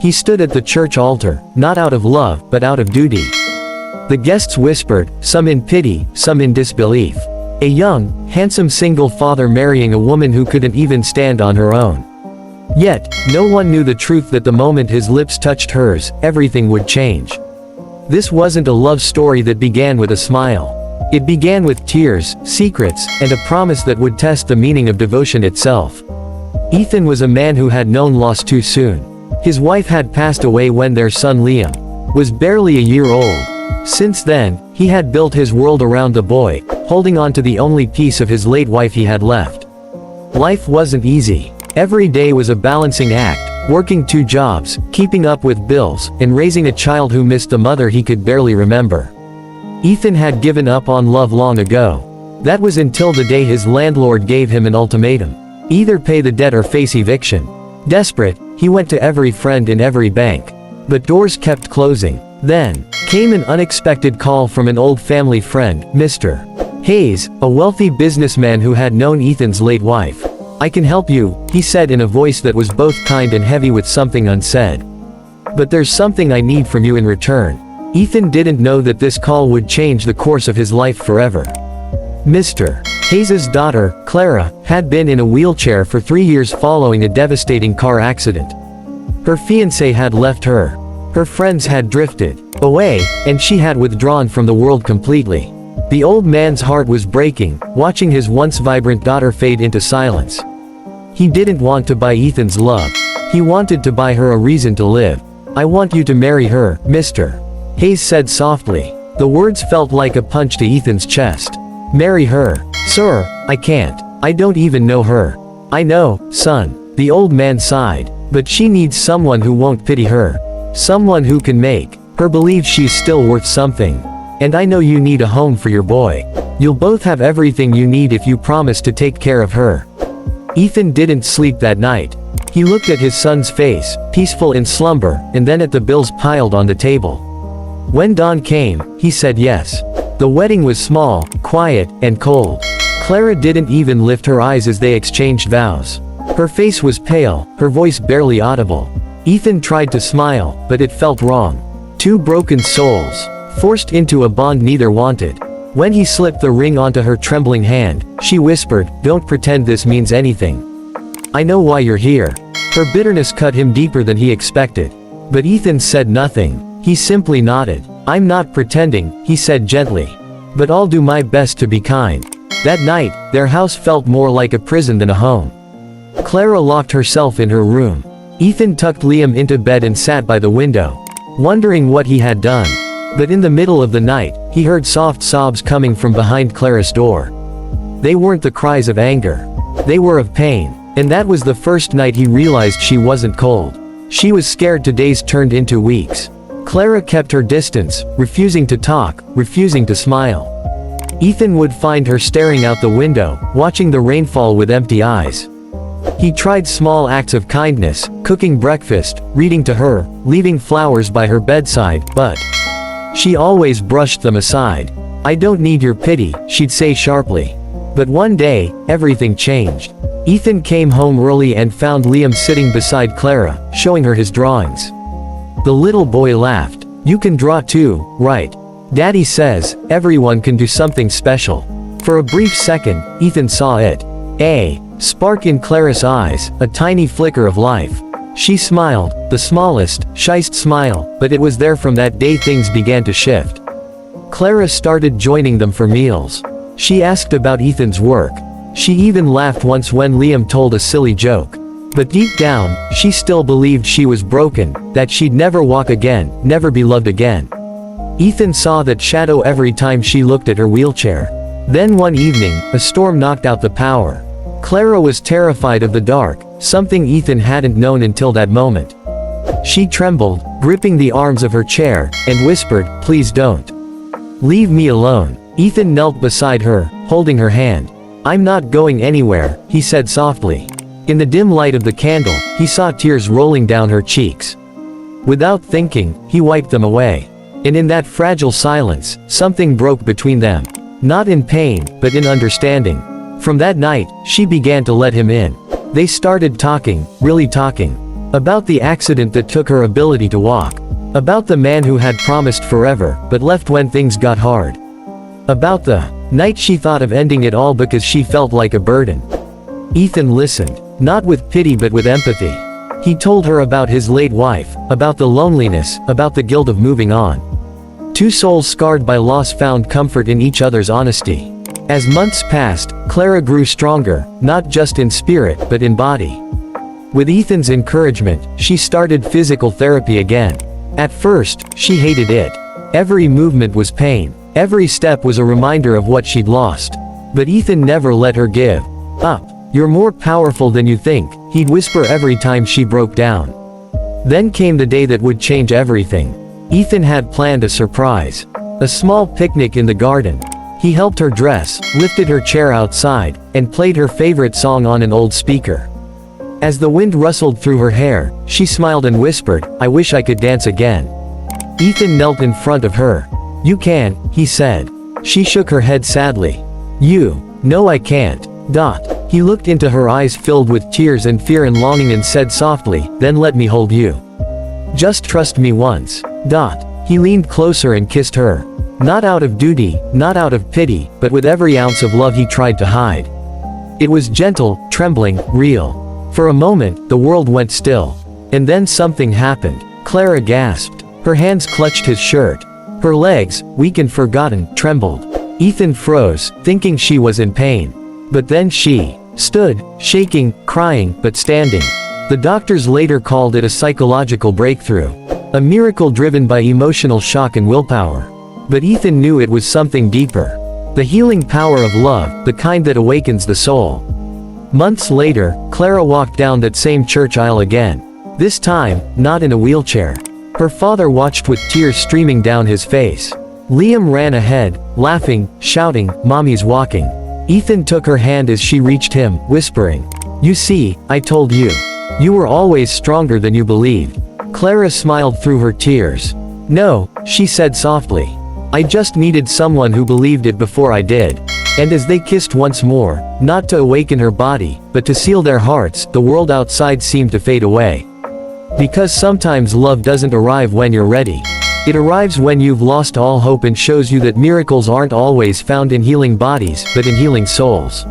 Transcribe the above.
He stood at the church altar, not out of love, but out of duty. The guests whispered, some in pity, some in disbelief. A young, handsome single father marrying a woman who couldn't even stand on her own. Yet, no one knew the truth that the moment his lips touched hers, everything would change. This wasn't a love story that began with a smile. It began with tears, secrets, and a promise that would test the meaning of devotion itself. Ethan was a man who had known loss too soon. His wife had passed away when their son Liam was barely a year old. Since then, he had built his world around the boy, holding on to the only piece of his late wife he had left. Life wasn't easy. Every day was a balancing act, working 2 jobs, keeping up with bills, and raising a child who missed the mother he could barely remember. Ethan had given up on love long ago. That was until the day his landlord gave him an ultimatum. Either pay the debt or face eviction. Desperate, he went to every friend in every bank. But doors kept closing. Then came an unexpected call from an old family friend, Mr. Hayes, a wealthy businessman who had known Ethan's late wife. "I can help you," he said in a voice that was both kind and heavy with something unsaid. "But there's something I need from you in return." Ethan didn't know that this call would change the course of his life forever. Mr. Hayes's daughter, Clara, had been in a wheelchair for 3 years following a devastating car accident. Her fiancé had left her. Her friends had drifted away, and she had withdrawn from the world completely. The old man's heart was breaking, watching his once vibrant daughter fade into silence. He didn't want to buy Ethan's love. He wanted to buy her a reason to live. "I want you to marry her, Mr. Hayes said softly. The words felt like a punch to Ethan's chest. "Marry her? Sir, I can't. I don't even know her." "I know, son," the old man sighed. "But she needs someone who won't pity her. Someone who can make her believe she's still worth something. And I know you need a home for your boy. You'll both have everything you need if you promise to take care of her." Ethan didn't sleep that night. He looked at his son's face, peaceful in slumber, and then at the bills piled on the table. When dawn came, he said yes. The wedding was small, quiet, and cold. Clara didn't even lift her eyes as they exchanged vows. Her face was pale, her voice barely audible. Ethan tried to smile, but it felt wrong. 2 broken souls, forced into a bond neither wanted. When he slipped the ring onto her trembling hand, she whispered, "Don't pretend this means anything. I know why you're here." Her bitterness cut him deeper than he expected. But Ethan said nothing. He simply nodded. "I'm not pretending," he said gently. "But I'll do my best to be kind." That night, their house felt more like a prison than a home. Clara locked herself in her room. Ethan tucked Liam into bed and sat by the window, wondering what he had done. But in the middle of the night, he heard soft sobs coming from behind Clara's door. They weren't the cries of anger. They were of pain. And that was the first night he realized she wasn't cold. She was scared till days turned into weeks. Clara kept her distance, refusing to talk, refusing to smile. Ethan would find her staring out the window, watching the rainfall with empty eyes. He tried small acts of kindness, cooking breakfast, reading to her, leaving flowers by her bedside, but she always brushed them aside. "I don't need your pity," she'd say sharply. But one day, everything changed. Ethan came home early and found Liam sitting beside Clara, showing her his drawings. The little boy laughed. "You can draw too, right? Daddy says, everyone can do something special." For a brief second, Ethan saw it. A spark in Clara's eyes, a tiny flicker of life. She smiled, the smallest, shyest smile, but it was there. From that day things began to shift. Clara started joining them for meals. She asked about Ethan's work. She even laughed once when Liam told a silly joke. But deep down, she still believed she was broken, that she'd never walk again, never be loved again. Ethan saw that shadow every time she looked at her wheelchair. Then one evening, a storm knocked out the power. Clara was terrified of the dark, something Ethan hadn't known until that moment. She trembled, gripping the arms of her chair, and whispered, "Please don't. Leave me alone." Ethan knelt beside her, holding her hand. "I'm not going anywhere," he said softly. In the dim light of the candle, he saw tears rolling down her cheeks. Without thinking, he wiped them away. And in that fragile silence, something broke between them. Not in pain, but in understanding. From that night, she began to let him in. They started talking, really talking. About the accident that took her ability to walk. About the man who had promised forever, but left when things got hard. About the night she thought of ending it all because she felt like a burden. Ethan listened, not with pity but with empathy. He told her about his late wife, about the loneliness, about the guilt of moving on. Two souls scarred by loss found comfort in each other's honesty. As months passed, Clara grew stronger, not just in spirit but in body. With Ethan's encouragement, she started physical therapy again. At first, she hated it. Every movement was pain. Every step was a reminder of what she'd lost. But Ethan never let her give up. "You're more powerful than you think," he'd whisper every time she broke down. Then came the day that would change everything. Ethan had planned a surprise. A small picnic in the garden. He helped her dress, lifted her chair outside, and played her favorite song on an old speaker. As the wind rustled through her hair, she smiled and whispered, "I wish I could dance again." Ethan knelt in front of her. "You can," he said. She shook her head sadly. "No, I can't. He looked into her eyes filled with tears and fear and longing and said softly, "Then let me hold you. Just trust me once." He leaned closer and kissed her. Not out of duty, not out of pity, but with every ounce of love he tried to hide. It was gentle, trembling, real. For a moment, the world went still. And then something happened. Clara gasped. Her hands clutched his shirt. Her legs, weak and forgotten, trembled. Ethan froze, thinking she was in pain. But then she stood, shaking, crying, but standing. The doctors later called it a psychological breakthrough. A miracle driven by emotional shock and willpower. But Ethan knew it was something deeper. The healing power of love, the kind that awakens the soul. Months later, Clara walked down that same church aisle again. This time, not in a wheelchair. Her father watched with tears streaming down his face. Liam ran ahead, laughing, shouting, "Mommy's walking." Ethan took her hand as she reached him, whispering, "You see, I told you. You were always stronger than you believed." Clara smiled through her tears. "No," she said softly. "I just needed someone who believed it before I did." And as they kissed once more, not to awaken her body, but to seal their hearts, the world outside seemed to fade away. Because sometimes love doesn't arrive when you're ready. It arrives when you've lost all hope and shows you that miracles aren't always found in healing bodies, but in healing souls.